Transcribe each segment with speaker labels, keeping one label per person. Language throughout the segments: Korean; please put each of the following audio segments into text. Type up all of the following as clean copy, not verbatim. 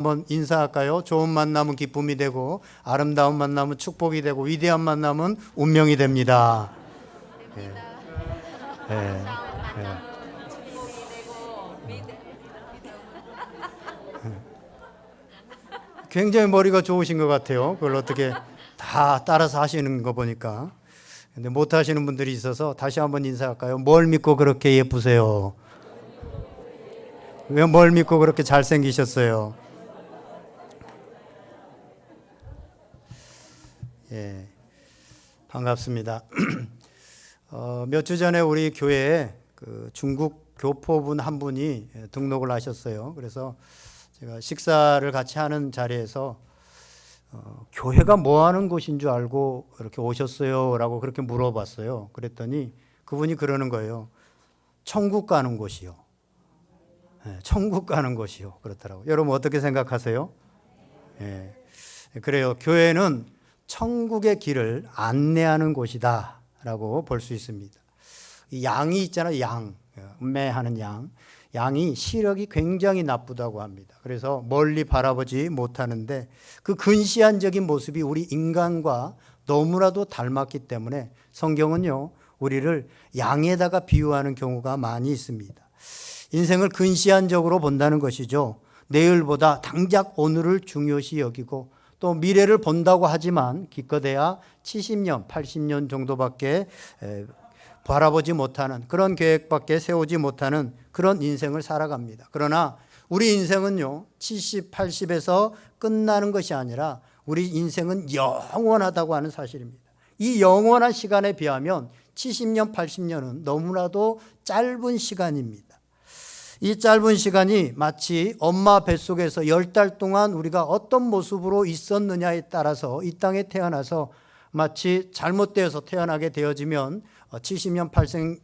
Speaker 1: 한번 인사할까요? 좋은 만남은 기쁨이 되고 아름다운 만남은 축복이 되고 위대한 만남은 운명이 됩니다. 예. 예. 예. 굉장히 머리가 좋으신 것 같아요. 그걸 어떻게 다 따라서 하시는 거 보니까. 근데 못 하시는 분들이 있어서 다시 한번 인사할까요? 뭘 믿고 그렇게 예쁘세요? 왜 뭘 믿고 그렇게 잘생기셨어요? 예, 반갑습니다. 몇 주 전에 우리 교회에 그 중국 교포분 한 분이 등록을 하셨어요. 그래서 제가 식사를 같이 하는 자리에서 교회가 뭐 하는 곳인 줄 알고 이렇게 오셨어요? 라고 그렇게 물어봤어요. 그랬더니 그분이 그러는 거예요. 천국 가는 곳이요. 네, 천국 가는 곳이요. 그렇더라고요. 여러분 어떻게 생각하세요? 예, 그래요. 교회는 천국의 길을 안내하는 곳이다 라고 볼 수 있습니다. 이 양이 있잖아요. 양, 음매하는 양. 양이 시력이 굉장히 나쁘다고 합니다. 그래서 멀리 바라보지 못하는데 그 근시안적인 모습이 우리 인간과 너무나도 닮았기 때문에 성경은요, 우리를 양에다가 비유하는 경우가 많이 있습니다. 인생을 근시안적으로 본다는 것이죠. 내일보다 당장 오늘을 중요시 여기고 또 미래를 본다고 하지만 기껏해야 70년, 80년 정도밖에 바라보지 못하는 그런 계획밖에 세우지 못하는 그런 인생을 살아갑니다. 그러나 우리 인생은요, 70, 80에서 끝나는 것이 아니라 우리 인생은 영원하다고 하는 사실입니다. 이 영원한 시간에 비하면 70년, 80년은 너무나도 짧은 시간입니다. 이 짧은 시간이 마치 엄마 뱃속에서 10달 동안 우리가 어떤 모습으로 있었느냐에 따라서 이 땅에 태어나서 마치 잘못되어서 태어나게 되어지면 70년,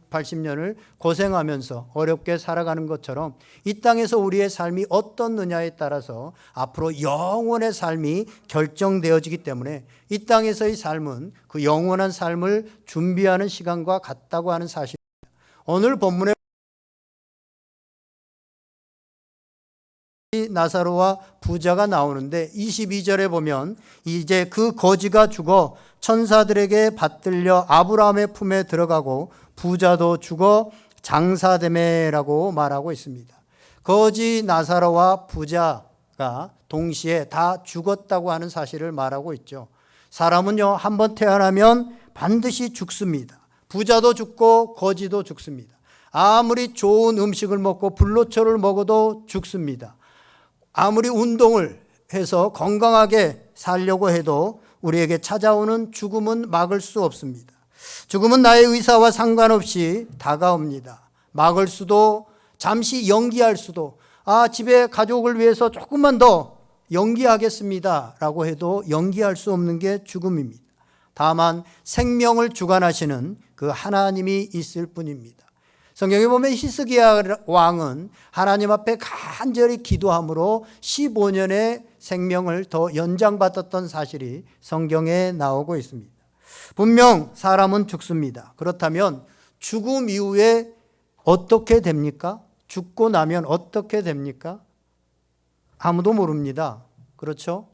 Speaker 1: 80년을 고생하면서 어렵게 살아가는 것처럼 이 땅에서 우리의 삶이 어떻느냐에 따라서 앞으로 영원의 삶이 결정되어지기 때문에 이 땅에서의 삶은 그 영원한 삶을 준비하는 시간과 같다고 하는 사실입니다. 오늘 본문에 나사로와 부자가 나오는데 22절에 보면 이제 그 거지가 죽어 천사들에게 받들려 아브라함의 품에 들어가고 부자도 죽어 장사되매라고 말하고 있습니다. 거지 나사로와 부자가 동시에 다 죽었다고 하는 사실을 말하고 있죠. 사람은요, 한번 태어나면 반드시 죽습니다. 부자도 죽고 거지도 죽습니다. 아무리 좋은 음식을 먹고 불로초를 먹어도 죽습니다. 아무리 운동을 해서 건강하게 살려고 해도 우리에게 찾아오는 죽음은 막을 수 없습니다. 죽음은 나의 의사와 상관없이 다가옵니다. 막을 수도 잠시 연기할 수도 집에 가족을 위해서 조금만 더 연기하겠습니다 라고 해도 연기할 수 없는 게 죽음입니다. 다만 생명을 주관하시는 그 하나님이 있을 뿐입니다. 성경에 보면 히스기야 왕은 하나님 앞에 간절히 기도함으로 15년의 생명을 더 연장받았던 사실이 성경에 나오고 있습니다. 분명 사람은 죽습니다. 그렇다면 죽음 이후에 어떻게 됩니까? 죽고 나면 어떻게 됩니까? 아무도 모릅니다. 그렇죠?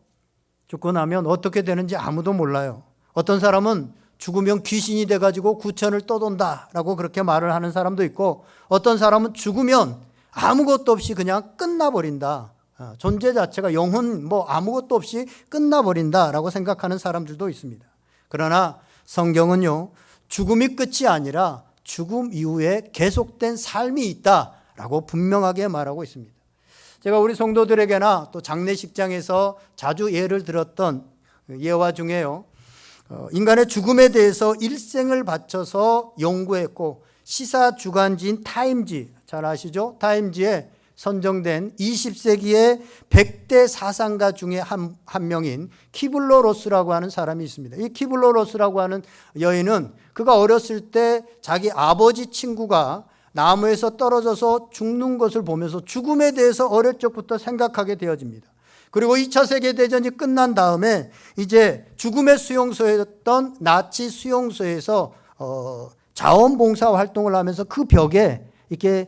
Speaker 1: 죽고 나면 어떻게 되는지 아무도 몰라요. 어떤 사람은 죽으면 귀신이 돼가지고 구천을 떠돈다라고 그렇게 말을 하는 사람도 있고, 어떤 사람은 죽으면 아무것도 없이 그냥 끝나버린다. 존재 자체가 영혼 아무것도 없이 끝나버린다라고 생각하는 사람들도 있습니다. 그러나 성경은요, 죽음이 끝이 아니라 죽음 이후에 계속된 삶이 있다라고 분명하게 말하고 있습니다. 제가 우리 성도들에게나 또 장례식장에서 자주 예를 들었던 예화 중에요, 인간의 죽음에 대해서 일생을 바쳐서 연구했고 시사 주간지인 타임지, 잘 아시죠? 타임지에 선정된 20세기의 100대 사상가 중에 한 명인 키블러 로스라고 하는 사람이 있습니다. 이 키블러 로스라고 하는 여인은 그가 어렸을 때 자기 아버지 친구가 나무에서 떨어져서 죽는 것을 보면서 죽음에 대해서 어릴 적부터 생각하게 되어집니다. 그리고 2차 세계대전이 끝난 다음에 이제 죽음의 수용소였던 나치 수용소에서 자원봉사 활동을 하면서 그 벽에 이렇게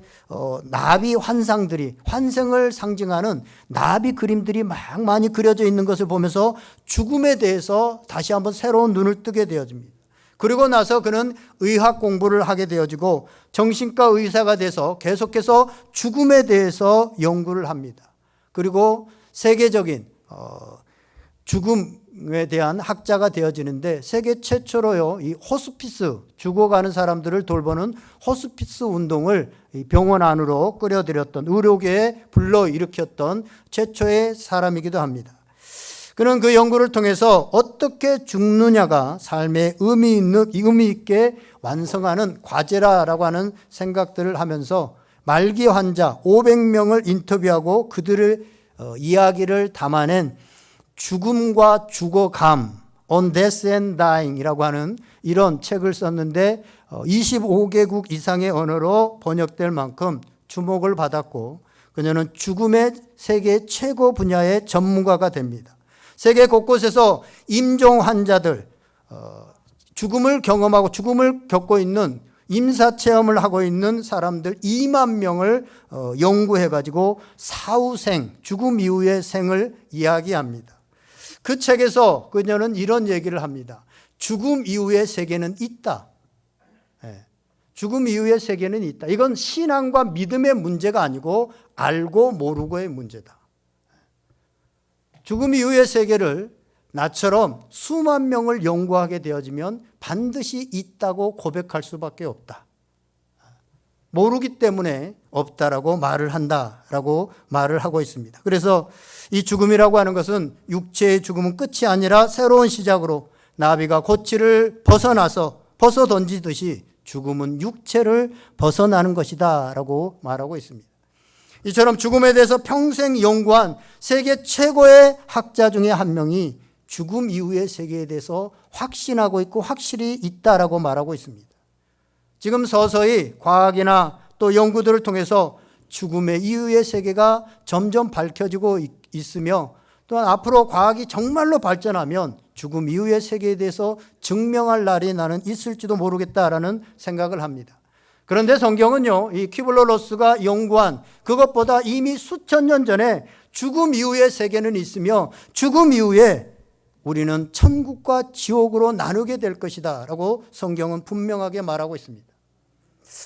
Speaker 1: 나비 환상들이, 환생을 상징하는 나비 그림들이 막 많이 그려져 있는 것을 보면서 죽음에 대해서 다시 한번 새로운 눈을 뜨게 되어집니다. 그리고 나서 그는 의학 공부를 하게 되어지고 정신과 의사가 돼서 계속해서 죽음에 대해서 연구를 합니다. 그리고 세계적인 죽음에 대한 학자가 되어지는데, 세계 최초로요, 이 호스피스, 죽어가는 사람들을 돌보는 호스피스 운동을 병원 안으로 끌어들였던, 의료계에 불러일으켰던 최초의 사람이기도 합니다. 그는 그 연구를 통해서 어떻게 죽느냐가 삶의 의미 있게 완성하는 과제라고 하는 생각들을 하면서 말기 환자 500명을 인터뷰하고 그들의 이야기를 담아낸 죽음과 죽어감, On Death and Dying 이라고 하는 이런 책을 썼는데 25개국 이상의 언어로 번역될 만큼 주목을 받았고, 그녀는 죽음의 세계 최고 분야의 전문가가 됩니다. 세계 곳곳에서 임종 환자들, 죽음을 경험하고 죽음을 겪고 있는, 임사체험을 하고 있는 사람들 2만 명을 연구해가지고 사후생, 죽음 이후의 생을 이야기합니다. 그 책에서 그녀는 이런 얘기를 합니다. 죽음 이후의 세계는 있다. 죽음 이후의 세계는 있다. 이건 신앙과 믿음의 문제가 아니고 알고 모르고의 문제다. 죽음 이후의 세계를 나처럼 수만 명을 연구하게 되어지면 반드시 있다고 고백할 수밖에 없다. 모르기 때문에 없다라고 말을 한다라고 말을 하고 있습니다. 그래서 이 죽음이라고 하는 것은 육체의 죽음은 끝이 아니라 새로운 시작으로 나비가 고치를 벗어 던지듯이 죽음은 육체를 벗어나는 것이다 라고 말하고 있습니다. 이처럼 죽음에 대해서 평생 연구한 세계 최고의 학자 중에 한 명이 죽음 이후의 세계에 대해서 확신하고 있고 확실히 있다라고 말하고 있습니다. 지금 서서히 과학이나 또 연구들을 통해서 죽음의 이후의 세계가 점점 밝혀지고 있으며, 또한 앞으로 과학이 정말로 발전하면 죽음 이후의 세계에 대해서 증명할 날이 나는 있을지도 모르겠다라는 생각을 합니다. 그런데 성경은요, 이 퀴블러-로스가 연구한 그것보다 이미 수천 년 전에 죽음 이후의 세계는 있으며 죽음 이후에 우리는 천국과 지옥으로 나누게 될 것이다 라고 성경은 분명하게 말하고 있습니다.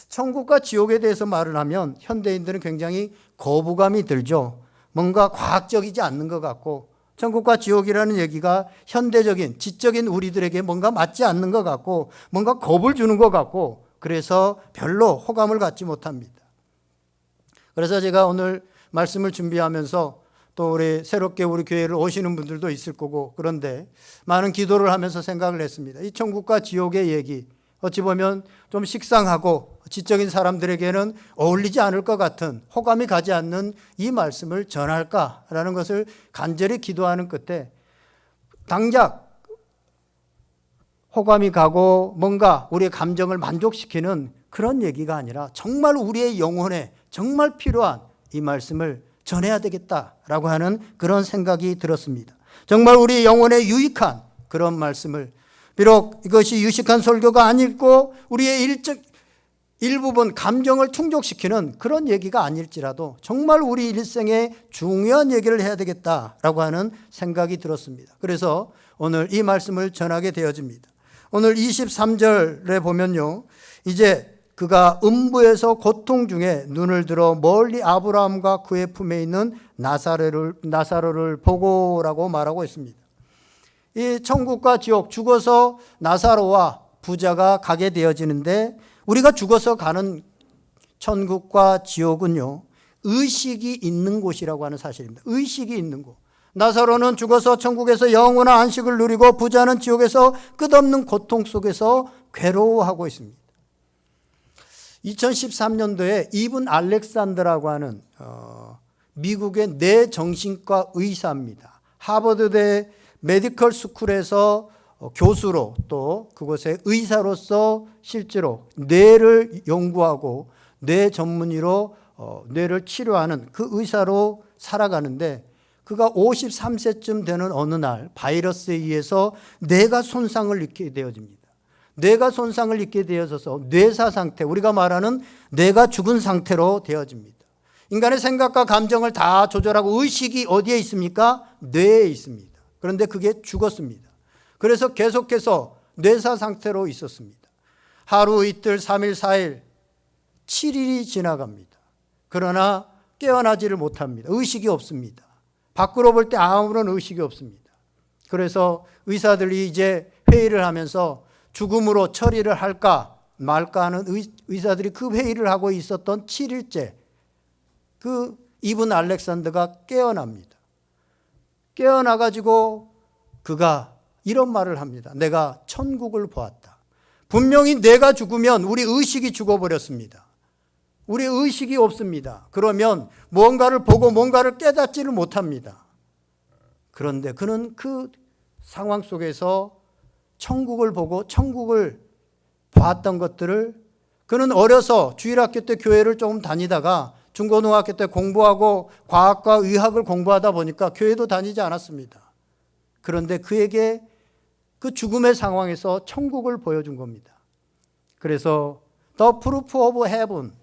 Speaker 1: 천국과 지옥에 대해서 말을 하면 현대인들은 굉장히 거부감이 들죠. 뭔가 과학적이지 않는 것 같고, 천국과 지옥이라는 얘기가 현대적인 지적인 우리들에게 뭔가 맞지 않는 것 같고, 뭔가 겁을 주는 것 같고, 그래서 별로 호감을 갖지 못합니다. 그래서 제가 오늘 말씀을 준비하면서 또 새롭게 우리 교회를 오시는 분들도 있을 거고, 그런데 많은 기도를 하면서 생각을 했습니다. 이 천국과 지옥의 얘기, 어찌 보면 좀 식상하고 지적인 사람들에게는 어울리지 않을 것 같은, 호감이 가지 않는 이 말씀을 전할까라는 것을 간절히 기도하는 끝에 당장 호감이 가고 뭔가 우리의 감정을 만족시키는 그런 얘기가 아니라 정말 우리의 영혼에 정말 필요한 이 말씀을 전해야 되겠다라고 하는 그런 생각이 들었습니다. 정말 우리 영혼에 유익한 그런 말씀을, 비록 이것이 유식한 설교가 아니고 우리의 일부분 감정을 충족시키는 그런 얘기가 아닐지라도 정말 우리 일생에 중요한 얘기를 해야 되겠다라고 하는 생각이 들었습니다. 그래서 오늘 이 말씀을 전하게 되어집니다. 오늘 23절에 보면요, 이제 그가 음부에서 고통 중에 눈을 들어 멀리 아브라함과 그의 품에 있는 나사로를 보고라고 말하고 있습니다. 이 천국과 지옥, 죽어서 나사로와 부자가 가게 되어지는데, 우리가 죽어서 가는 천국과 지옥은요, 의식이 있는 곳이라고 하는 사실입니다. 의식이 있는 곳. 나사로는 죽어서 천국에서 영원한 안식을 누리고, 부자는 지옥에서 끝없는 고통 속에서 괴로워하고 있습니다. 2013년도에 이븐 알렉산더라고 하는 미국의 뇌정신과 의사입니다. 하버드대 메디컬 스쿨에서 교수로, 또 그곳의 의사로서 실제로 뇌를 연구하고 뇌 전문의로 뇌를 치료하는 그 의사로 살아가는데, 그가 53세쯤 되는 어느 날 바이러스에 의해서 뇌가 손상을 입게 되어집니다. 뇌가 손상을 입게 되어져서 뇌사 상태, 우리가 말하는 뇌가 죽은 상태로 되어집니다. 인간의 생각과 감정을 다 조절하고 의식이 어디에 있습니까? 뇌에 있습니다. 그런데 그게 죽었습니다. 그래서 계속해서 뇌사 상태로 있었습니다. 하루, 이틀, 3일, 4일, 7일이 지나갑니다. 그러나 깨어나지를 못합니다. 의식이 없습니다. 밖으로 볼 때 아무런 의식이 없습니다. 그래서 의사들이 이제 회의를 하면서 죽음으로 처리를 할까 말까 하는 의사들이 그 회의를 하고 있었던 7일째 그 이븐 알렉산더가 깨어납니다. 깨어나가지고 그가 이런 말을 합니다. 내가 천국을 보았다. 분명히 내가 죽으면 우리 의식이 죽어버렸습니다. 우리 의식이 없습니다. 그러면 뭔가를 보고 뭔가를 깨닫지를 못합니다. 그런데 그는 그 상황 속에서 천국을 보고 천국을 봤던 것들을 그는 어려서 주일학교 때 교회를 조금 다니다가 중고등학교 때 공부하고 과학과 의학을 공부하다 보니까 교회도 다니지 않았습니다. 그런데 그에게 그 죽음의 상황에서 천국을 보여준 겁니다. 그래서 The Proof of Heaven,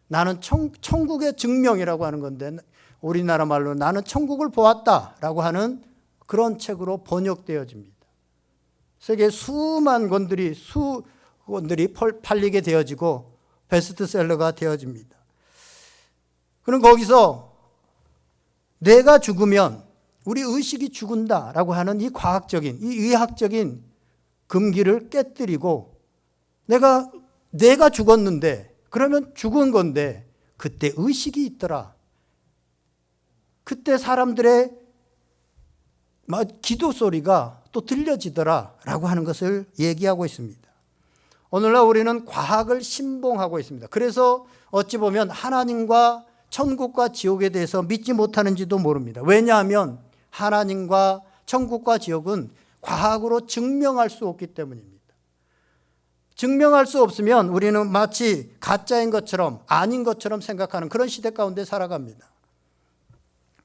Speaker 1: 나는 천국의 증명이라고 하는 건데 우리나라 말로 나는 천국을 보았다라고 하는 그런 책으로 번역되어집니다. 세계 수만 권들이 팔리게 되어지고 베스트셀러가 되어집니다. 그럼 거기서 내가 죽으면 우리 의식이 죽는다라고 하는 이 과학적인, 이 의학적인 금기를 깨뜨리고 내가 죽었는데 그러면 죽은 건데 그때 의식이 있더라. 그때 사람들의 기도 소리가 또 들려지더라 라고 하는 것을 얘기하고 있습니다. 오늘날 우리는 과학을 신봉하고 있습니다. 그래서 어찌 보면 하나님과 천국과 지옥에 대해서 믿지 못하는지도 모릅니다. 왜냐하면 하나님과 천국과 지옥은 과학으로 증명할 수 없기 때문입니다. 증명할 수 없으면 우리는 마치 가짜인 것처럼 아닌 것처럼 생각하는 그런 시대 가운데 살아갑니다.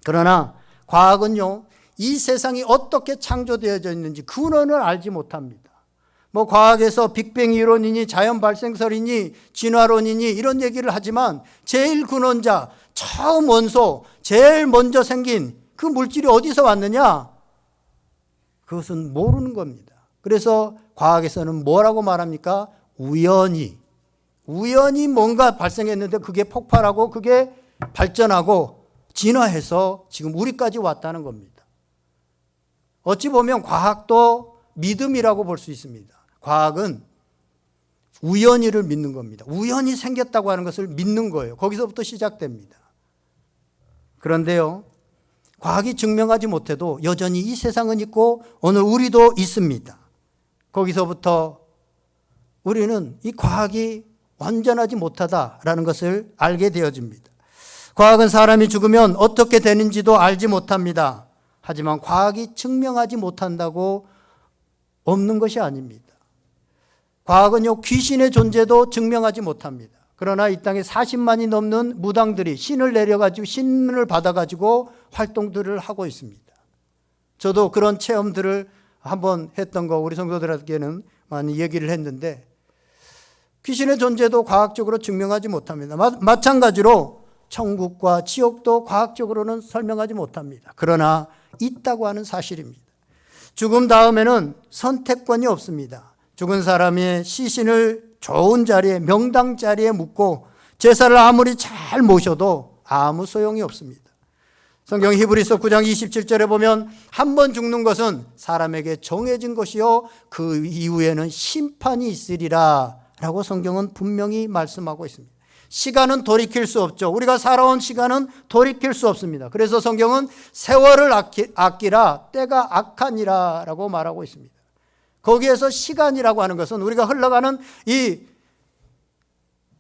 Speaker 1: 그러나 과학은요, 이 세상이 어떻게 창조되어져 있는지 근원을 알지 못합니다. 과학에서 빅뱅 이론이니 자연 발생설이니 진화론이니 이런 얘기를 하지만 제일 근원자, 처음 원소, 제일 먼저 생긴 그 물질이 어디서 왔느냐? 그것은 모르는 겁니다. 그래서 과학에서는 뭐라고 말합니까? 우연히 뭔가 발생했는데 그게 폭발하고 그게 발전하고 진화해서 지금 우리까지 왔다는 겁니다. 어찌 보면 과학도 믿음이라고 볼 수 있습니다. 과학은 우연히를 믿는 겁니다. 우연히 생겼다고 하는 것을 믿는 거예요. 거기서부터 시작됩니다. 그런데요, 과학이 증명하지 못해도 여전히 이 세상은 있고 오늘 우리도 있습니다. 거기서부터 우리는 이 과학이 완전하지 못하다라는 것을 알게 되어집니다. 과학은 사람이 죽으면 어떻게 되는지도 알지 못합니다. 하지만 과학이 증명하지 못한다고 없는 것이 아닙니다. 과학은요, 귀신의 존재도 증명하지 못합니다. 그러나 이 땅에 40만이 넘는 무당들이 신을 내려가지고 신을 받아가지고 활동들을 하고 있습니다. 저도 그런 체험들을 한번 했던 거 우리 성도들에게는 많이 얘기를 했는데 귀신의 존재도 과학적으로 증명하지 못합니다. 마찬가지로 천국과 지옥도 과학적으로는 설명하지 못합니다. 그러나 있다고 하는 사실입니다. 죽음 다음에는 선택권이 없습니다. 죽은 사람의 시신을 좋은 자리에, 명당 자리에 묻고 제사를 아무리 잘 모셔도 아무 소용이 없습니다. 성경 히브리서 9장 27절에 보면 한 번 죽는 것은 사람에게 정해진 것이요 그 이후에는 심판이 있으리라 라고 성경은 분명히 말씀하고 있습니다. 시간은 돌이킬 수 없죠. 우리가 살아온 시간은 돌이킬 수 없습니다. 그래서 성경은 세월을 아끼라 때가 악하니라 라고 말하고 있습니다. 거기에서 시간이라고 하는 것은 우리가 흘러가는 이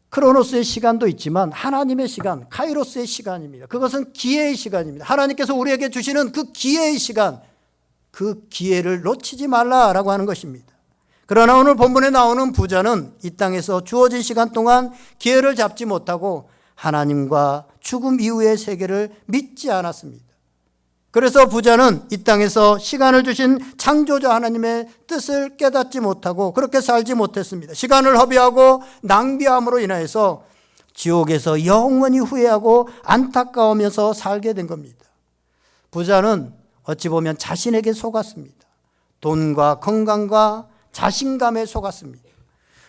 Speaker 1: 크로노스의 시간도 있지만 하나님의 시간, 카이로스의 시간입니다. 그것은 기회의 시간입니다. 하나님께서 우리에게 주시는 그 기회의 시간, 그 기회를 놓치지 말라라고 하는 것입니다. 그러나 오늘 본문에 나오는 부자는 이 땅에서 주어진 시간 동안 기회를 잡지 못하고 하나님과 죽음 이후의 세계를 믿지 않았습니다. 그래서 부자는 이 땅에서 시간을 주신 창조자 하나님의 뜻을 깨닫지 못하고 그렇게 살지 못했습니다. 시간을 허비하고 낭비함으로 인하여서 지옥에서 영원히 후회하고 안타까우면서 살게 된 겁니다. 부자는 어찌 보면 자신에게 속았습니다. 돈과 건강과 자신감에 속았습니다.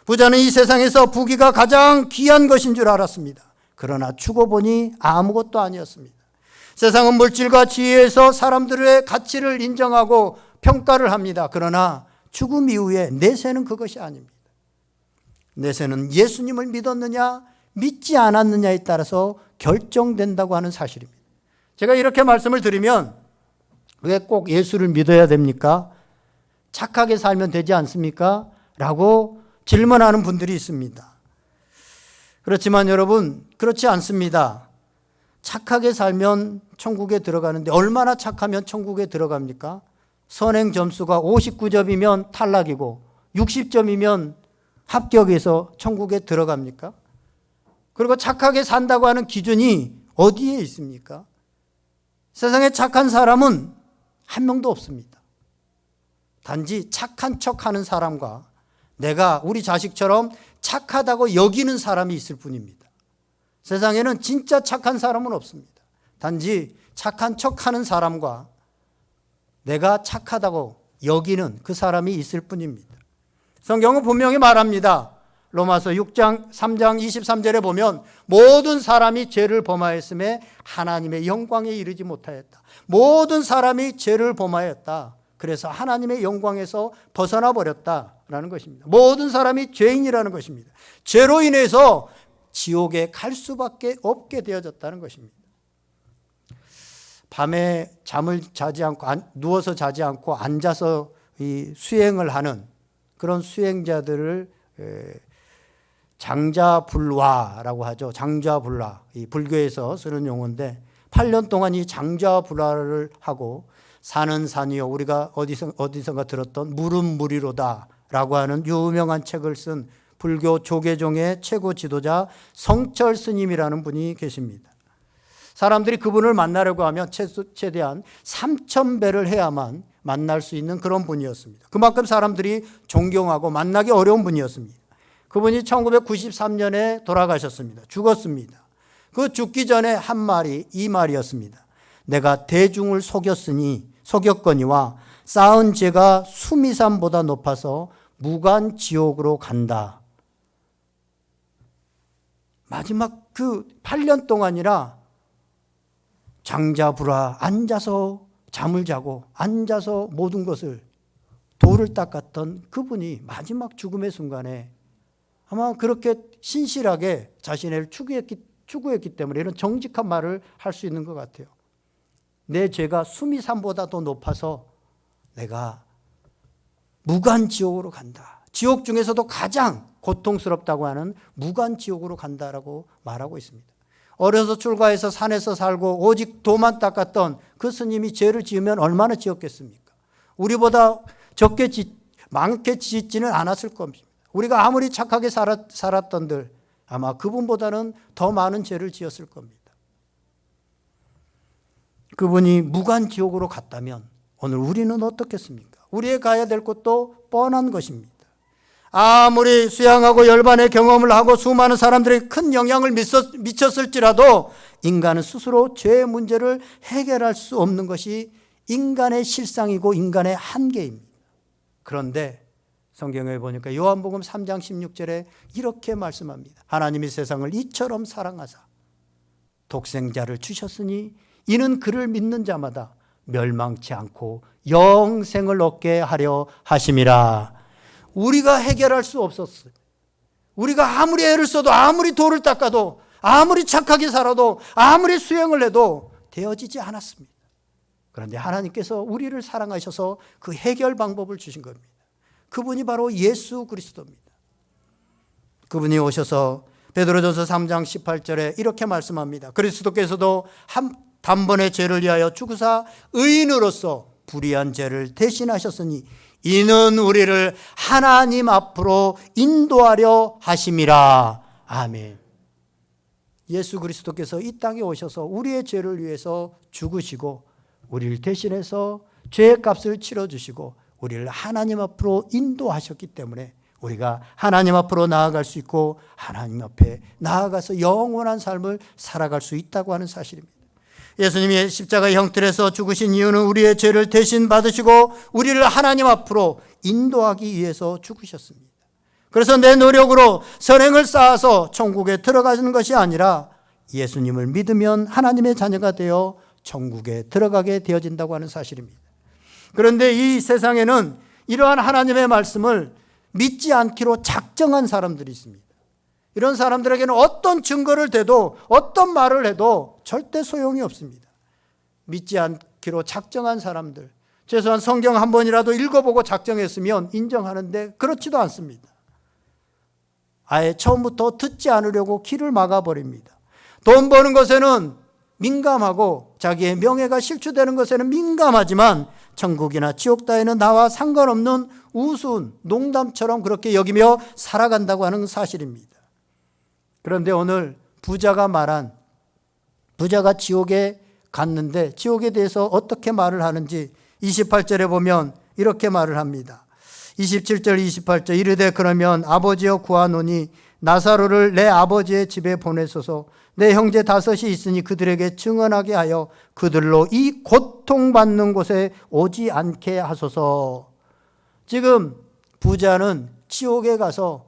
Speaker 1: 부자는 이 세상에서 부귀가 가장 귀한 것인 줄 알았습니다. 그러나 죽어보니 아무것도 아니었습니다. 세상은 물질과 지혜에서 사람들의 가치를 인정하고 평가를 합니다. 그러나 죽음 이후에 내세는 그것이 아닙니다. 내세는 예수님을 믿었느냐 믿지 않았느냐에 따라서 결정된다고 하는 사실입니다. 제가 이렇게 말씀을 드리면 왜 꼭 예수를 믿어야 됩니까? 착하게 살면 되지 않습니까? 라고 질문하는 분들이 있습니다. 그렇지만 여러분, 그렇지 않습니다. 착하게 살면 천국에 들어가는데 얼마나 착하면 천국에 들어갑니까? 선행 점수가 59점이면 탈락이고 60점이면 합격해서 천국에 들어갑니까? 그리고 착하게 산다고 하는 기준이 어디에 있습니까? 세상에 착한 사람은 한 명도 없습니다. 단지 착한 척하는 사람과 내가 우리 자식처럼 착하다고 여기는 사람이 있을 뿐입니다. 세상에는 진짜 착한 사람은 없습니다. 단지 착한 척하는 사람과 내가 착하다고 여기는 그 사람이 있을 뿐입니다. 성경은 분명히 말합니다. 로마서 6장 3장 23절에 보면 모든 사람이 죄를 범하였음에 하나님의 영광에 이르지 못하였다. 모든 사람이 죄를 범하였다. 그래서 하나님의 영광에서 벗어나 버렸다라는 것입니다. 모든 사람이 죄인이라는 것입니다. 죄로 인해서 지옥에 갈 수밖에 없게 되어졌다는 것입니다. 밤에 잠을 자지 않고 누워서 자지 않고 앉아서 이 수행을 하는 그런 수행자들을 장자불화라고 하죠. 장자불화. 이 불교에서 쓰는 용어인데 8년 동안 이 장자불화를 하고 산은 산이요 우리가 어디선가 들었던 물은 물이로다라고 하는 유명한 책을 쓴 불교 조계종의 최고 지도자 성철 스님이라는 분이 계십니다. 사람들이 그분을 만나려고 하면 최대한 3,000배를 해야만 만날 수 있는 그런 분이었습니다. 그만큼 사람들이 존경하고 만나기 어려운 분이었습니다. 그분이 1993년에 돌아가셨습니다. 죽었습니다. 그 죽기 전에 한 말이 이 말이었습니다. 내가 대중을 속였거니와 쌓은 죄가 수미산보다 높아서 무간지옥으로 간다. 마지막 그 8년 동안이라 장자불화 앉아서 잠을 자고 앉아서 모든 것을 돌을 닦았던 그분이 마지막 죽음의 순간에 아마 그렇게 신실하게 자신을 추구했기 때문에 이런 정직한 말을 할 수 있는 것 같아요. 내 죄가 수미산보다 더 높아서 내가 무간지옥으로 간다. 지옥 중에서도 가장 고통스럽다고 하는 무간지옥으로 간다라고 말하고 있습니다. 어려서 출가해서 산에서 살고 오직 도만 닦았던 그 스님이 죄를 지으면 얼마나 지었겠습니까? 우리보다 많게 짓지는 않았을 겁니다. 우리가 아무리 착하게 살았던들 아마 그분보다는 더 많은 죄를 지었을 겁니다. 그분이 무간지옥으로 갔다면 오늘 우리는 어떻겠습니까? 우리의 가야 될 곳도 뻔한 것입니다. 아무리 수양하고 열반의 경험을 하고 수많은 사람들이 큰 영향을 미쳤을지라도 인간은 스스로 죄의 문제를 해결할 수 없는 것이 인간의 실상이고 인간의 한계입니다. 그런데 성경에 보니까 요한복음 3장 16절에 이렇게 말씀합니다. 하나님이 세상을 이처럼 사랑하사 독생자를 주셨으니 이는 그를 믿는 자마다 멸망치 않고 영생을 얻게 하려 하심이라. 우리가 해결할 수 없었어요. 우리가 아무리 애를 써도 아무리 돌을 닦아도 아무리 착하게 살아도 아무리 수행을 해도 되어지지 않았습니다. 그런데 하나님께서 우리를 사랑하셔서 그 해결 방법을 주신 겁니다. 그분이 바로 예수 그리스도입니다. 그분이 오셔서 베드로전서 3장 18절에 이렇게 말씀합니다. 그리스도께서도 단번에 죄를 위하여 죽으사 의인으로서 불의한 죄를 대신하셨으니 이는 우리를 하나님 앞으로 인도하려 하심이라. 아멘. 예수 그리스도께서 이 땅에 오셔서 우리의 죄를 위해서 죽으시고 우리를 대신해서 죄의 값을 치러주시고 우리를 하나님 앞으로 인도하셨기 때문에 우리가 하나님 앞으로 나아갈 수 있고 하나님 앞에 나아가서 영원한 삶을 살아갈 수 있다고 하는 사실입니다. 예수님이 십자가의 형틀에서 죽으신 이유는 우리의 죄를 대신 받으시고 우리를 하나님 앞으로 인도하기 위해서 죽으셨습니다. 그래서 내 노력으로 선행을 쌓아서 천국에 들어가는 것이 아니라 예수님을 믿으면 하나님의 자녀가 되어 천국에 들어가게 되어진다고 하는 사실입니다. 그런데 이 세상에는 이러한 하나님의 말씀을 믿지 않기로 작정한 사람들이 있습니다. 이런 사람들에게는 어떤 증거를 대도 어떤 말을 해도 절대 소용이 없습니다. 믿지 않기로 작정한 사람들, 최소한 성경 한 번이라도 읽어보고 작정했으면 인정하는데 그렇지도 않습니다. 아예 처음부터 듣지 않으려고 귀를 막아버립니다. 돈 버는 것에는 민감하고 자기의 명예가 실추되는 것에는 민감하지만 천국이나 지옥 따위는 나와 상관없는 우스운 농담처럼 그렇게 여기며 살아간다고 하는 사실입니다. 그런데 오늘 부자가 지옥에 갔는데 지옥에 대해서 어떻게 말을 하는지 28절에 보면 이렇게 말을 합니다. 27절 28절 이르되 그러면 아버지여 구하노니 나사로를 내 아버지의 집에 보내소서. 내 형제 5이 있으니 그들에게 증언하게 하여 그들로 이 고통받는 곳에 오지 않게 하소서. 지금 부자는 지옥에 가서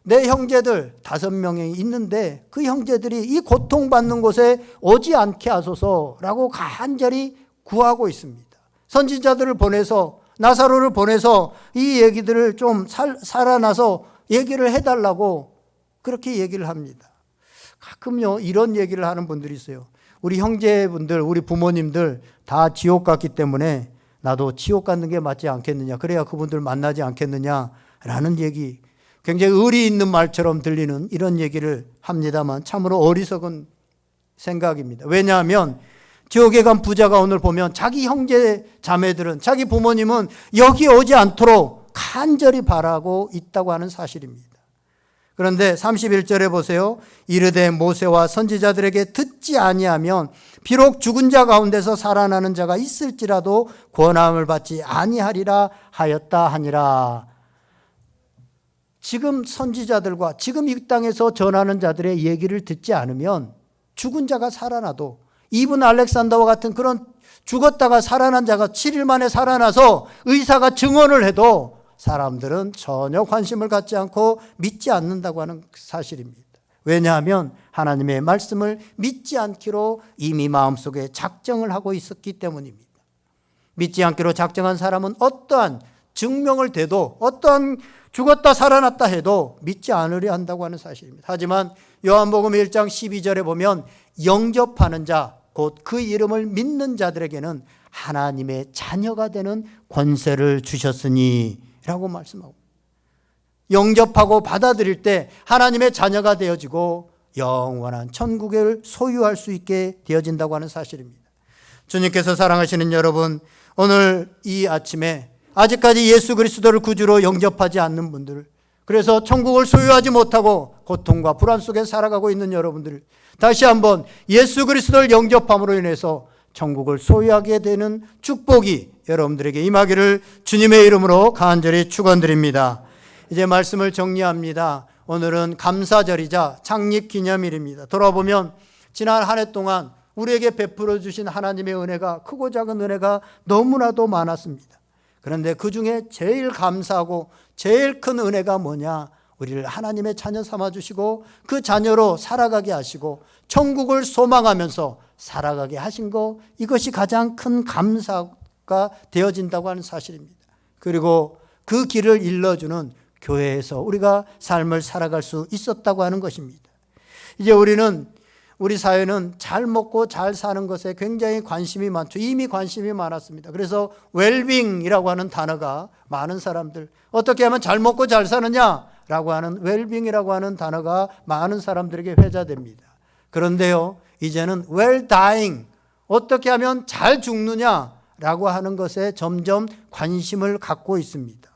Speaker 1: 내 형제들 5명이 있는데 그 형제들이 이 고통받는 곳에 오지 않게 하소서라고 간절히 구하고 있습니다. 선지자들을 보내서 나사로를 보내서 이 얘기들을 좀 살아나서 얘기를 해달라고 그렇게 얘기를 합니다. 가끔요 이런 얘기를 하는 분들이 있어요. 우리 형제분들, 우리 부모님들 다 지옥 갔기 때문에 나도 지옥 가는 게 맞지 않겠느냐, 그래야 그분들 만나지 않겠느냐라는 얘기, 굉장히 의리 있는 말처럼 들리는 이런 얘기를 합니다만 참으로 어리석은 생각입니다. 왜냐하면 지옥에 간 부자가 오늘 보면 자기 형제 자매들은, 자기 부모님은 여기 오지 않도록 간절히 바라고 있다고 하는 사실입니다. 그런데 31절에 보세요. 이르되 모세와 선지자들에게 듣지 아니하면 비록 죽은 자 가운데서 살아나는 자가 있을지라도 권함을 받지 아니하리라 하였다 하니라. 지금 선지자들과 지금 이 땅에서 전하는 자들의 얘기를 듣지 않으면 죽은 자가 살아나도, 이분 알렉산더와 같은 그런 죽었다가 살아난 자가 7일 만에 살아나서 의사가 증언을 해도 사람들은 전혀 관심을 갖지 않고 믿지 않는다고 하는 사실입니다. 왜냐하면 하나님의 말씀을 믿지 않기로 이미 마음속에 작정을 하고 있었기 때문입니다. 믿지 않기로 작정한 사람은 어떠한 증명을 대도, 어떠한 죽었다 살아났다 해도 믿지 않으려 한다고 하는 사실입니다. 하지만 요한복음 1장 12절에 보면 영접하는 자, 곧 그 이름을 믿는 자들에게는 하나님의 자녀가 되는 권세를 주셨으니 라고 말씀하고, 영접하고 받아들일 때 하나님의 자녀가 되어지고 영원한 천국을 소유할 수 있게 되어진다고 하는 사실입니다. 주님께서 사랑하시는 여러분, 오늘 이 아침에 아직까지 예수 그리스도를 구주로 영접하지 않는 분들, 그래서 천국을 소유하지 못하고 고통과 불안 속에 살아가고 있는 여러분들, 다시 한번 예수 그리스도를 영접함으로 인해서 천국을 소유하게 되는 축복이 여러분들에게 임하기를 주님의 이름으로 간절히 축원드립니다. 이제 말씀을 정리합니다. 오늘은 감사절이자 창립기념일입니다. 돌아보면 지난 한 해 동안 우리에게 베풀어 주신 하나님의 은혜가, 크고 작은 은혜가 너무나도 많았습니다. 그런데 그 중에 제일 감사하고 제일 큰 은혜가 뭐냐? 우리를 하나님의 자녀 삼아주시고 그 자녀로 살아가게 하시고 천국을 소망하면서 살아가게 하신 거, 이것이 가장 큰 감사가 되어진다고 하는 사실입니다. 그리고 그 길을 일러주는 교회에서 우리가 삶을 살아갈 수 있었다고 하는 것입니다. 이제 우리 사회는 잘 먹고 잘 사는 것에 굉장히 관심이 많죠. 이미 관심이 많았습니다. 그래서 웰빙이라고 하는 단어가 많은 사람들, 어떻게 하면 잘 먹고 잘 사느냐라고 하는 웰빙이라고 하는 단어가 많은 사람들에게 회자됩니다. 그런데요, 이제는 well dying, 어떻게 하면 잘 죽느냐라고 하는 것에 점점 관심을 갖고 있습니다.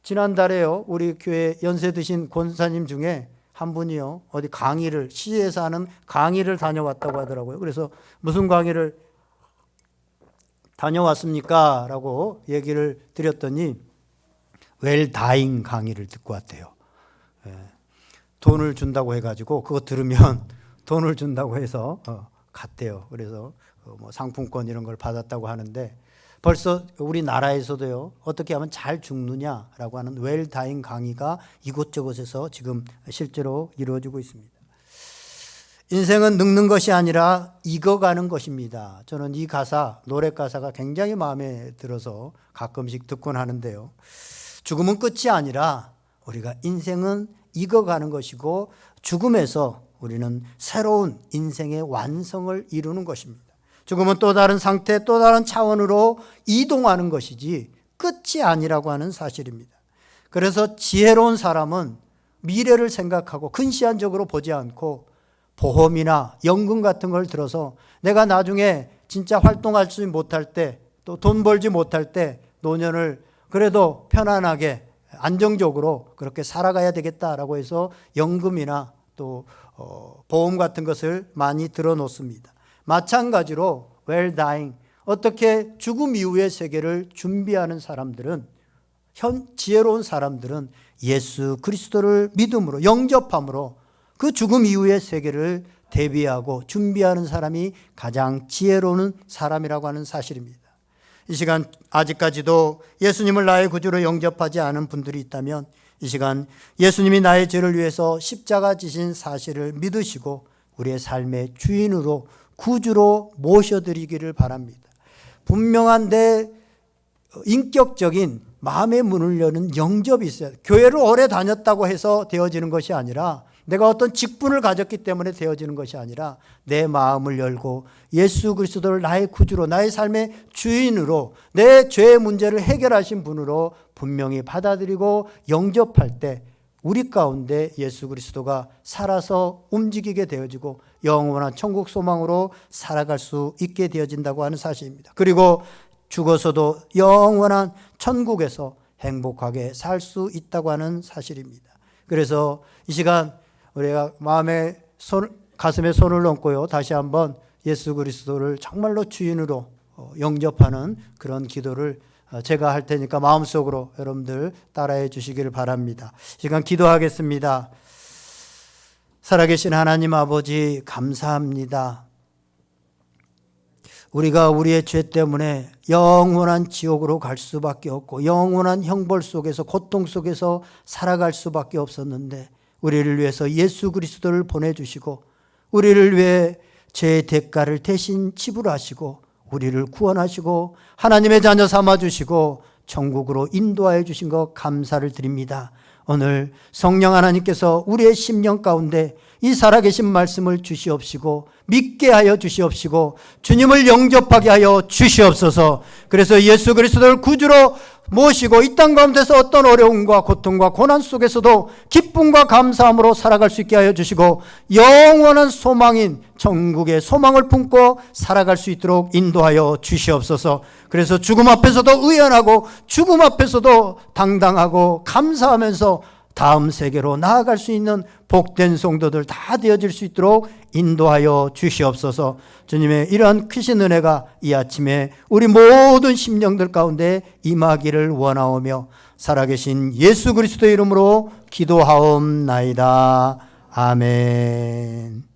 Speaker 1: 지난달에요, 우리 교회 연세 드신 권사님 중에 한 분이요, 어디 강의를, 시에서 하는 강의를 다녀왔다고 하더라고요. 그래서 무슨 강의를 다녀왔습니까? 라고 얘기를 드렸더니 웰다잉 강의를 듣고 왔대요. 돈을 준다고 해가지고 그거 들으면 돈을 준다고 해서 갔대요. 그래서 뭐 상품권 이런 걸 받았다고 하는데 벌써 우리나라에서도요, 어떻게 하면 잘 죽느냐라고 하는 웰다잉 강의가 이곳저곳에서 지금 실제로 이루어지고 있습니다. 인생은 늙는 것이 아니라 익어가는 것입니다. 저는 이 가사, 노래 가사가 굉장히 마음에 들어서 가끔씩 듣곤 하는데요. 죽음은 끝이 아니라 우리가 인생은 익어가는 것이고 죽음에서 우리는 새로운 인생의 완성을 이루는 것입니다. 죽음은 또 다른 상태, 또 다른 차원으로 이동하는 것이지 끝이 아니라고 하는 사실입니다. 그래서 지혜로운 사람은 미래를 생각하고 근시안적으로 보지 않고 보험이나 연금 같은 걸 들어서 내가 나중에 진짜 활동할 수 못할 때, 또 돈 벌지 못할 때 노년을 그래도 편안하게 안정적으로 그렇게 살아가야 되겠다라고 해서 연금이나 또 보험 같은 것을 많이 들어 놓습니다. 마찬가지로 웰다잉, 어떻게 죽음 이후의 세계를 준비하는 사람들은, 지혜로운 사람들은 예수 그리스도를 믿음으로 영접함으로 그 죽음 이후의 세계를 대비하고 준비하는 사람이 가장 지혜로운 사람이라고 하는 사실입니다. 이 시간 아직까지도 예수님을 나의 구주로 영접하지 않은 분들이 있다면 이 시간 예수님이 나의 죄를 위해서 십자가 지신 사실을 믿으시고 우리의 삶의 주인으로 구주로 모셔드리기를 바랍니다. 분명한 내 인격적인 마음의 문을 여는 영접이 있어야 돼요. 교회를 오래 다녔다고 해서 되어지는 것이 아니라, 내가 어떤 직분을 가졌기 때문에 되어지는 것이 아니라 내 마음을 열고 예수 그리스도를 나의 구주로, 나의 삶의 주인으로, 내 죄의 문제를 해결하신 분으로 분명히 받아들이고 영접할 때 우리 가운데 예수 그리스도가 살아서 움직이게 되어지고 영원한 천국 소망으로 살아갈 수 있게 되어진다고 하는 사실입니다. 그리고 죽어서도 영원한 천국에서 행복하게 살 수 있다고 하는 사실입니다. 그래서 이 시간 우리가 가슴에 손을 얹고요, 다시 한번 예수 그리스도를 정말로 주인으로 영접하는 그런 기도를 제가 할 테니까 마음속으로 여러분들 따라해 주시기를 바랍니다. 이 시간 기도하겠습니다. 살아계신 하나님 아버지, 감사합니다. 우리가 우리의 죄 때문에 영원한 지옥으로 갈 수밖에 없고 영원한 형벌 속에서, 고통 속에서 살아갈 수밖에 없었는데 우리를 위해서 예수 그리스도를 보내주시고 우리를 위해 죄의 대가를 대신 지불하시고 우리를 구원하시고 하나님의 자녀 삼아주시고 천국으로 인도하여 주신 것 감사를 드립니다. 오늘 성령 하나님께서 우리의 심령 가운데 이 살아계신 말씀을 주시옵시고 믿게 하여 주시옵시고 주님을 영접하게 하여 주시옵소서. 그래서 예수 그리스도를 구주로 모시고 이 땅 가운데서 어떤 어려움과 고통과 고난 속에서도 기쁨과 감사함으로 살아갈 수 있게 하여 주시고 영원한 소망인 천국의 소망을 품고 살아갈 수 있도록 인도하여 주시옵소서. 그래서 죽음 앞에서도 의연하고 죽음 앞에서도 당당하고 감사하면서 다음 세계로 나아갈 수 있는 복된 성도들 다 되어질 수 있도록 인도하여 주시옵소서. 주님의 이러한 크신 은혜가 이 아침에 우리 모든 심령들 가운데 임하기를 원하오며 살아계신 예수 그리스도의 이름으로 기도하옵나이다. 아멘.